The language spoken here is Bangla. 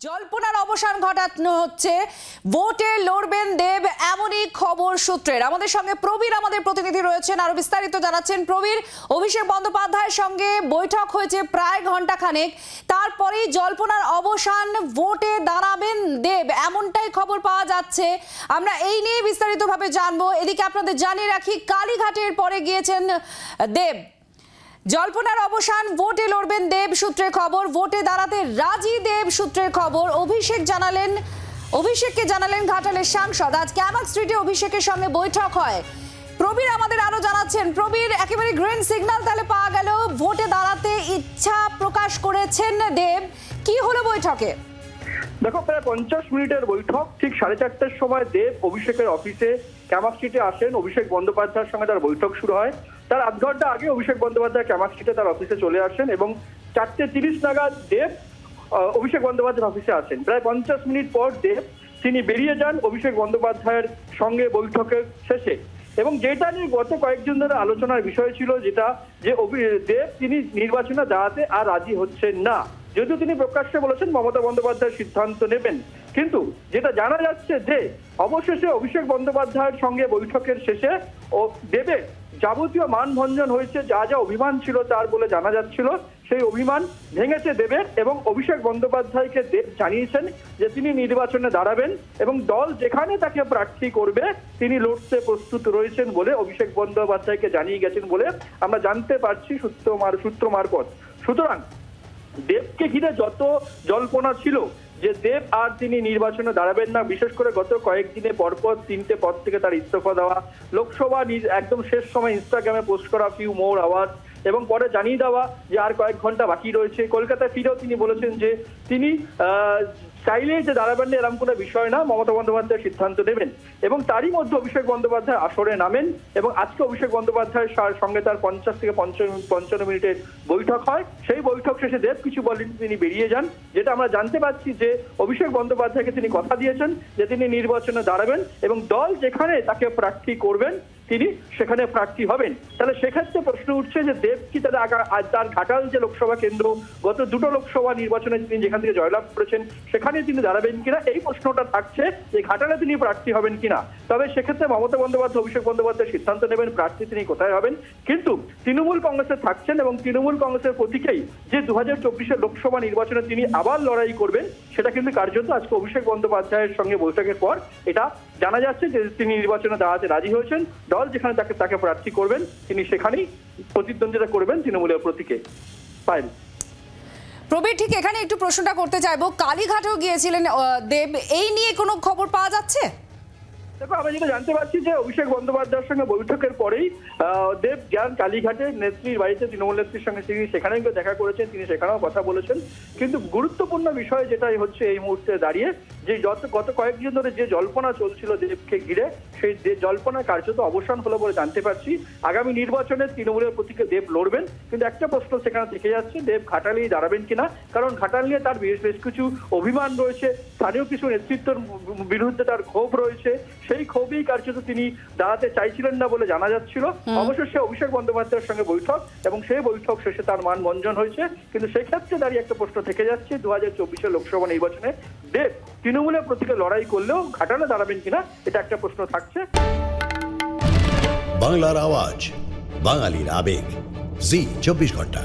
জল্পনার অবসান ঘটানো হচ্ছে, ভোটে লড়বেন দেব, এমনই খবর সূত্রের। আমাদের সঙ্গে প্রবীর আমাদের প্রতিনিধি রয়েছেন, আরো বিস্তারিত জানাচ্ছেন প্রবীর। অভিষেক বন্দ্যোপাধ্যায়ের সঙ্গে বৈঠক হয়েছে প্রায় ঘন্টাখানেক, তারপরেই জল্পনার অবসান, ভোটে দাঁড়াবেন দেব, এমনটাই খবর পাওয়া যাচ্ছে। আমরা এই নিয়ে বিস্তারিতভাবে জানবো। এদিকে আপনাদের জানিয়ে রাখি, কালীঘাটের পরে গিয়েছেন দেব। জল্পনার অবসান, ভোটে লড়বেন দেব সূত্রের খবর, ভোটে দাঁড়াতে রাজি দেব সূত্রের খবর। অভিষেককে জানালেন ঘাটালের সাংসদ। আজ ক্যামাক স্ট্রিটে অভিষেকের সঙ্গে বৈঠক হয়। প্রবীর আমাদের আরো জানাচ্ছেন। প্রবীর, একেবারে গ্রিন সিগন্যাল তাহলে পাওয়া গেল, ভোটে দাঁড়াতে ইচ্ছা প্রকাশ করেছেন দেব। কি হলো বৈঠকে? দেখো, প্রায় 50 মিনিটের বৈঠক। ঠিক 4:30টার সময় দেব অভিষেকের অফিসে ক্যামাক স্ট্রিটে আসেন। অভিষেক বন্দ্যোপাধ্যায়ের সঙ্গে তার বৈঠক শুরু হয়। তার আধ ঘন্টা আগে অভিষেক বন্দ্যোপাধ্যায় ক্যামাক স্ট্রিটে তার অফিসে চলে আসেন এবং 4:30 নাগাদ দেব অভিষেক বন্দ্যোপাধ্যায়ের অফিসে আসেন। প্রায় 50 মিনিট পর দেব তিনি বেরিয়ে যান অভিষেক বন্দ্যোপাধ্যায়ের সঙ্গে বৈঠকের শেষে। এবং যেটা নিয়ে গত কয়েকদিন ধরে আলোচনার বিষয় ছিল, যেটা যে দেব তিনি নির্বাচনে দাঁড়াতে আর রাজি হচ্ছেন না। যদিও তিনি প্রকাশ্যে বলেছেন মমতা বন্দ্যোপাধ্যায় সিদ্ধান্ত নেবেন, কিন্তু যেটা জানা যাচ্ছে যে অবশেষে অভিষেক বন্দ্যোপাধ্যায়ের সঙ্গে বৈঠকের শেষে ও দেবের যাবতীয় মানভঞ্জন হয়েছে, যা যা অভিমান ছিল তার বলে জানা যাচ্ছিল, সেই অভিমান ভেঙেছে দেবের। এবং অভিষেক বন্দ্যোপাধ্যায়কে দেব জানিয়েছেন যে তিনি নির্বাচনে দাঁড়াবেন এবং দল যেখানে তাকে প্রার্থী করবে তিনি লড়তে প্রস্তুত রয়েছেন বলে অভিষেক বন্দ্যোপাধ্যায়কে জানিয়ে গেছেন বলে আমরা জানতে পারছি সূত্র মারফত। সুতরাং দেবকে ঘিরে যত জল্পনা ছিল যে দেব আর তিনি নির্বাচনে দাঁড়াবেন না, বিশেষ করে গত কয়েকদিনে পরপর 3টে পদ থেকে তার ইস্তফা দেওয়া, লোকসভা একদম শেষ সময় ইনস্টাগ্রামে পোস্ট করা ফিউ মোর আওয়ার্স, এবং পরে জানিয়ে দেওয়া যে আর কয়েক ঘন্টা বাকি রয়েছে। কলকাতায় ফিরেও তিনি বলেছেন যে তিনি চাইলেই যে দাঁড়াবেন না এরকম কোনো বিষয় না, মমতা বন্দ্যোপাধ্যায় সিদ্ধান্ত নেবেন। এবং তারই মধ্যে অভিষেক বন্দ্যোপাধ্যায় আসরে নামেন এবং আজকে অভিষেক বন্দ্যোপাধ্যায়ের সঙ্গে তার 50 থেকে 55 মিনিটের বৈঠক হয়। সেই বৈঠক শেষে দেব কিছু বলেন, তিনি বেরিয়ে যান। যেটা আমরা জানতে পারছি যে অভিষেক বন্দ্যোপাধ্যায়কে তিনি কথা দিয়েছেন যে তিনি নির্বাচনে দাঁড়াবেন এবং দল যেখানে তাকে প্রার্থী করবেন তিনি সেখানে প্রার্থী হবেন। তাহলে সেক্ষেত্রে প্রশ্ন উঠছে যে দেব কি তার ঘাটাল যে লোকসভা কেন্দ্র, গত দুটো লোকসভা নির্বাচনে তিনি যেখান থেকে জয়লাভ করেছেন সেখানে তিনি দাঁড়াবেন কিনা, এই প্রশ্নটা থাকছে যে ঘাটালে তিনি প্রার্থী হবেন কিনা। তবে সেক্ষেত্রে মমতা বন্দ্যোপাধ্যায় অভিষেক বন্দ্যোপাধ্যায় সিদ্ধান্ত নেবেন প্রার্থী তিনি কোথায় হবেন। কিন্তু তৃণমূল কংগ্রেসে থাকছেন এবং তৃণমূল কংগ্রেসের প্রতীকেই যে 2024-এর লোকসভা নির্বাচনে তিনি আবার লড়াই করবেন, সেটা কিন্তু কার্যত আজকে অভিষেক বন্দ্যোপাধ্যায়ের সঙ্গে বৈঠকের পর এটা জানা যাচ্ছে যে তিনি নির্বাচনে দাঁড়াতে রাজি হয়েছেন। দল যেখানে তাকে প্রার্থী করবেন তিনি সেখানেই প্রতিদ্বন্দ্বিতা করবেন তৃণমূলের প্রতীকে। পায়েল। প্রবীর, ঠিক এখানে একটু প্রশ্নটা করতে চাইবো, কালীঘাটেও গিয়েছিলেন দেব, এই নিয়ে কোনো খবর পাওয়া যাচ্ছে? দেখো, আমরা যেটা জানতে পারছি যে অভিষেক বন্দ্যোপাধ্যায়ের সঙ্গে বৈঠকের পরেই দেব যান কালীঘাটে নেত্রীর বাড়িতে, তৃণমূল নেত্রীর সঙ্গে তিনি সেখানেও দেখা করেছেন, তিনি সেখানেও কথা বলেছেন। কিন্তু গুরুত্বপূর্ণ বিষয় যেটাই হচ্ছে এই মুহূর্তে দাঁড়িয়ে, যে গত কয়েকদিন ধরে যে জল্পনা চলছিল দেবকে ঘিরে, সেই জল্পনা কার্যত অবসান হলো বলে জানতে পারছি। আগামী নির্বাচনে তৃণমূলের প্রতীকে দেব লড়বেন, কিন্তু একটা প্রশ্ন সেখানে থেকে যাচ্ছে, দেব ঘাটালেই দাঁড়াবেন কিনা। কারণ ঘাটাল নিয়ে তার বেশ কিছু অভিমান রয়েছে, স্থানীয় কিছু নেতৃত্বের বিরুদ্ধে তার ক্ষোভ রয়েছে, সেই ক্ষোভেই কার্যত তিনি দাঁড়াতে চাইছিলেন না বলে জানা যাচ্ছিল। অবশেষে অভিষেক বন্দ্যোপাধ্যায়ের সঙ্গে বৈঠক এবং সেই বৈঠক শেষে তার মানভঞ্জন হয়েছে। কিন্তু সেক্ষেত্রে দাঁড়িয়ে একটা প্রশ্ন থেকে যাচ্ছে, 2024-এর লোকসভা নির্বাচনে দেব তৃণমূলের প্রতীকে লড়াই করলেও ঘাটালে দাঁড়াবেন কিনা, এটা একটা প্রশ্ন থাকছে। বাংলার আওয়াজ, বাঙালির আবেগ, জি 24 ঘন্টা।